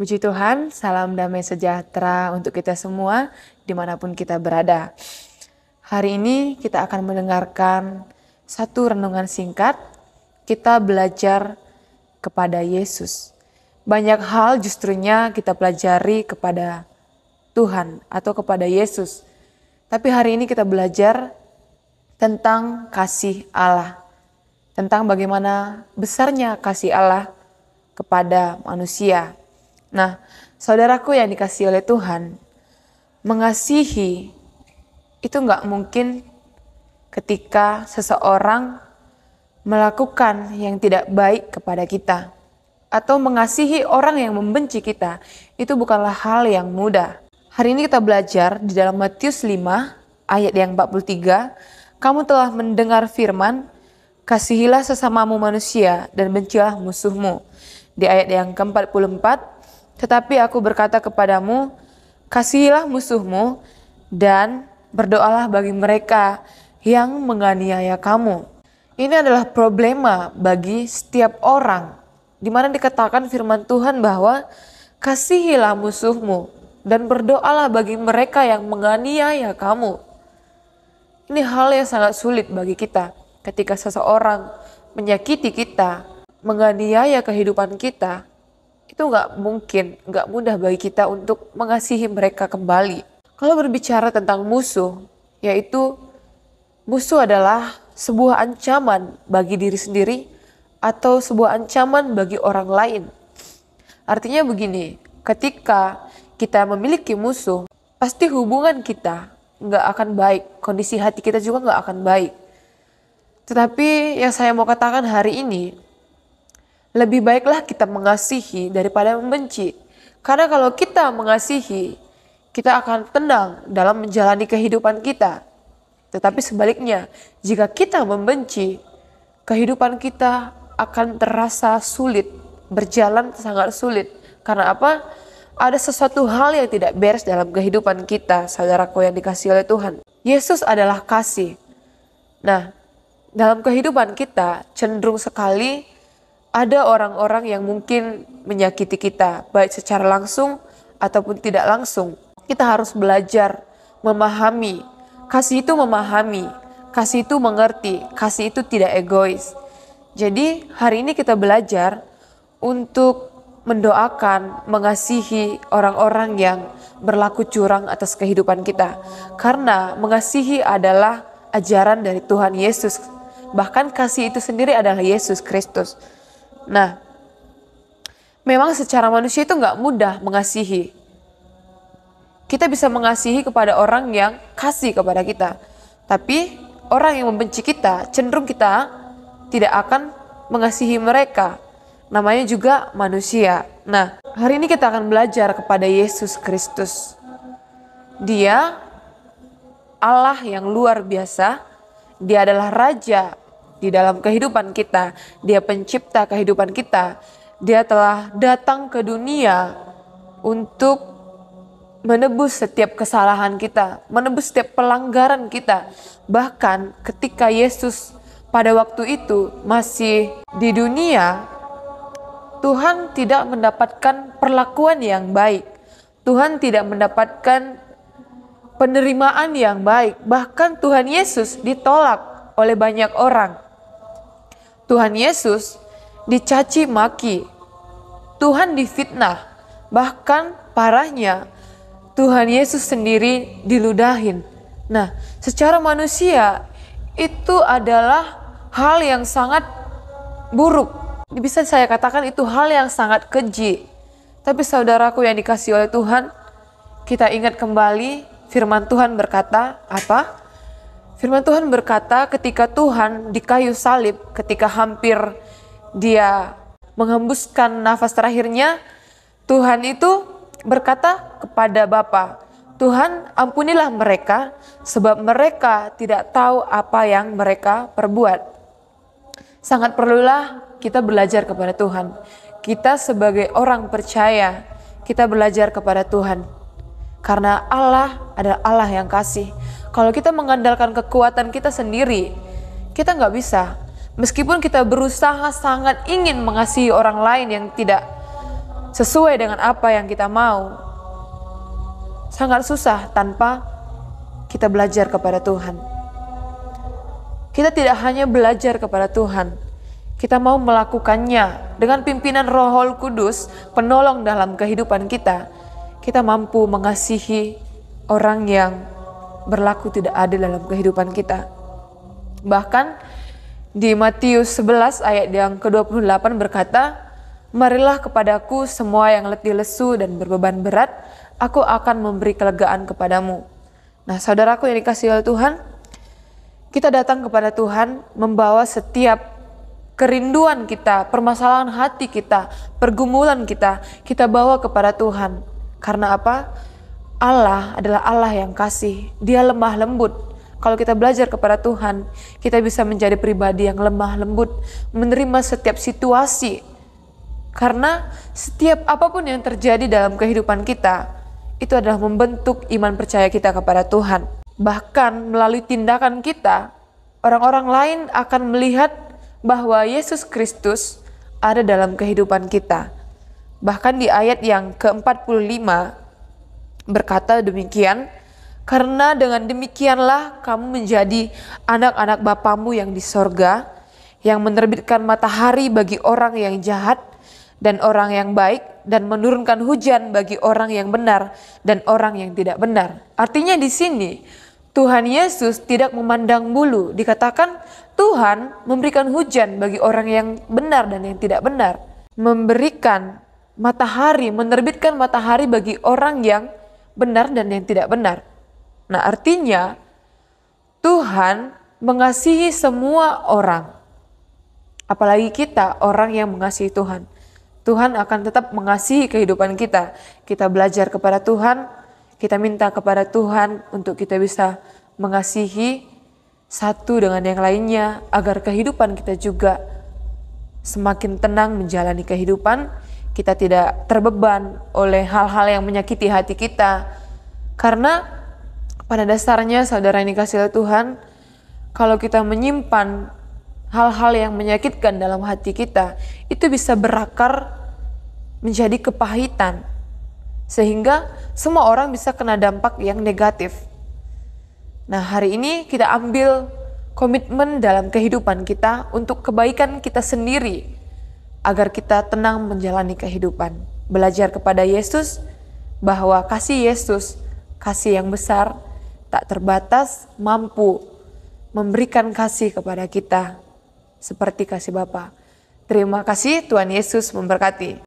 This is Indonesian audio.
Puji Tuhan, salam damai sejahtera untuk kita semua dimanapun kita berada. Hari ini kita akan mendengarkan satu renungan singkat. Kita belajar kepada Yesus. Banyak hal justrunya kita pelajari kepada Tuhan atau kepada Yesus. Tapi hari ini kita belajar tentang kasih Allah. Tentang bagaimana besarnya kasih Allah kepada manusia. Nah, saudaraku yang dikasihi oleh Tuhan, mengasihi itu nggak mungkin ketika seseorang melakukan yang tidak baik kepada kita. Atau mengasihi orang yang membenci kita, itu bukanlah hal yang mudah. Hari ini kita belajar di dalam Matius 5 ayat yang 43, kamu telah mendengar firman, kasihilah sesamamu manusia dan bencilah musuhmu. Di ayat yang ke-44, tetapi aku berkata kepadamu, kasihilah musuhmu dan berdoalah bagi mereka yang menganiaya kamu. Ini adalah problema bagi setiap orang, di mana dikatakan firman Tuhan bahwa kasihilah musuhmu dan berdoalah bagi mereka yang menganiaya kamu. Ini hal yang sangat sulit bagi kita ketika seseorang menyakiti kita, menganiaya kehidupan kita. Itu nggak mudah bagi kita untuk mengasihi mereka kembali. Kalau berbicara tentang musuh, yaitu musuh adalah sebuah ancaman bagi diri sendiri atau sebuah ancaman bagi orang lain. Artinya begini, ketika kita memiliki musuh, pasti hubungan kita nggak akan baik, kondisi hati kita juga nggak akan baik. Tetapi yang saya mau katakan hari ini, lebih baiklah kita mengasihi daripada membenci. Karena kalau kita mengasihi, kita akan tenang dalam menjalani kehidupan kita. Tetapi sebaliknya, jika kita membenci, kehidupan kita akan terasa sulit, berjalan sangat sulit. Karena apa? Ada sesuatu hal yang tidak beres dalam kehidupan kita, saudaraku yang dikasihi oleh Tuhan. Yesus adalah kasih. Nah, dalam kehidupan kita cenderung sekali ada orang-orang yang mungkin menyakiti kita, baik secara langsung ataupun tidak langsung. Kita harus belajar memahami. Kasih itu memahami, kasih itu mengerti, kasih itu tidak egois. Jadi hari ini kita belajar untuk mendoakan, mengasihi orang-orang yang berlaku curang atas kehidupan kita. Karena mengasihi adalah ajaran dari Tuhan Yesus. Bahkan kasih itu sendiri adalah Yesus Kristus. Nah, memang secara manusia itu nggak mudah mengasihi. Kita bisa mengasihi kepada orang yang kasih kepada kita. Tapi orang yang membenci kita, cenderung kita tidak akan mengasihi mereka. Namanya juga manusia. Nah, hari ini kita akan belajar kepada Yesus Kristus. Dia Allah yang luar biasa. Dia adalah Raja di dalam kehidupan kita. Dia pencipta kehidupan kita. Dia telah datang ke dunia untuk menebus setiap kesalahan kita, menebus setiap pelanggaran kita. Bahkan ketika Yesus pada waktu itu masih di dunia, Tuhan tidak mendapatkan perlakuan yang baik. Tuhan tidak mendapatkan penerimaan yang baik. Bahkan Tuhan Yesus ditolak oleh banyak orang. Tuhan Yesus dicaci maki, Tuhan difitnah, bahkan parahnya Tuhan Yesus sendiri diludahin. Nah, secara manusia itu adalah hal yang sangat buruk. Bisa saya katakan itu hal yang sangat keji. Tapi saudaraku yang dikasihi oleh Tuhan, kita ingat kembali firman Tuhan berkata apa? Firman Tuhan berkata ketika Tuhan di kayu salib, ketika hampir dia menghembuskan nafas terakhirnya, Tuhan itu berkata kepada Bapa, Tuhan ampunilah mereka sebab mereka tidak tahu apa yang mereka perbuat. Sangat perlulah kita belajar kepada Tuhan. Kita sebagai orang percaya, kita belajar kepada Tuhan. Karena Allah adalah Allah yang kasih. Kalau kita mengandalkan kekuatan kita sendiri, kita nggak bisa. Meskipun kita berusaha sangat ingin mengasihi orang lain yang tidak sesuai dengan apa yang kita mau. Sangat susah tanpa kita belajar kepada Tuhan. Kita tidak hanya belajar kepada Tuhan, kita mau melakukannya dengan pimpinan Roh Kudus, penolong dalam kehidupan kita. Kita mampu mengasihi orang yang berlaku tidak adil dalam kehidupan kita. Bahkan di Matius 11 ayat yang ke-28 berkata, "Marilah kepadaku semua yang letih lesu dan berbeban berat, aku akan memberi kelegaan kepadamu." Nah, saudaraku yang dikasihi oleh Tuhan, kita datang kepada Tuhan membawa setiap kerinduan kita, permasalahan hati kita, pergumulan kita bawa kepada Tuhan. Karena apa? Allah adalah Allah yang kasih, Dia lemah lembut. Kalau kita belajar kepada Tuhan, kita bisa menjadi pribadi yang lemah lembut, menerima setiap situasi. Karena setiap apapun yang terjadi dalam kehidupan kita, itu adalah membentuk iman percaya kita kepada Tuhan. Bahkan melalui tindakan kita, orang-orang lain akan melihat bahwa Yesus Kristus ada dalam kehidupan kita. Bahkan di ayat yang ke-45 berkata demikian, "Karena dengan demikianlah kamu menjadi anak-anak Bapamu yang di sorga, yang menerbitkan matahari bagi orang yang jahat dan orang yang baik, dan menurunkan hujan bagi orang yang benar dan orang yang tidak benar." Artinya di sini Tuhan Yesus tidak memandang bulu. Dikatakan Tuhan memberikan hujan bagi orang yang benar dan yang tidak benar. Memberikan matahari, menerbitkan matahari bagi orang yang benar dan yang tidak benar. Nah, artinya Tuhan mengasihi semua orang. Apalagi kita, orang yang mengasihi Tuhan. Tuhan akan tetap mengasihi kehidupan kita. Kita belajar kepada Tuhan, kita minta kepada Tuhan untuk kita bisa mengasihi satu dengan yang lainnya, agar kehidupan kita juga semakin tenang menjalani kehidupan. Kita tidak terbeban oleh hal-hal yang menyakiti hati kita. Karena pada dasarnya, saudara yang dikasihi oleh Tuhan, kalau kita menyimpan hal-hal yang menyakitkan dalam hati kita, itu bisa berakar menjadi kepahitan. Sehingga semua orang bisa kena dampak yang negatif. Nah, hari ini kita ambil komitmen dalam kehidupan kita untuk kebaikan kita sendiri, agar kita tenang menjalani kehidupan. Belajar kepada Yesus bahwa kasih Yesus, kasih yang besar, tak terbatas, mampu memberikan kasih kepada kita seperti kasih Bapa. Terima kasih, Tuhan Yesus memberkati.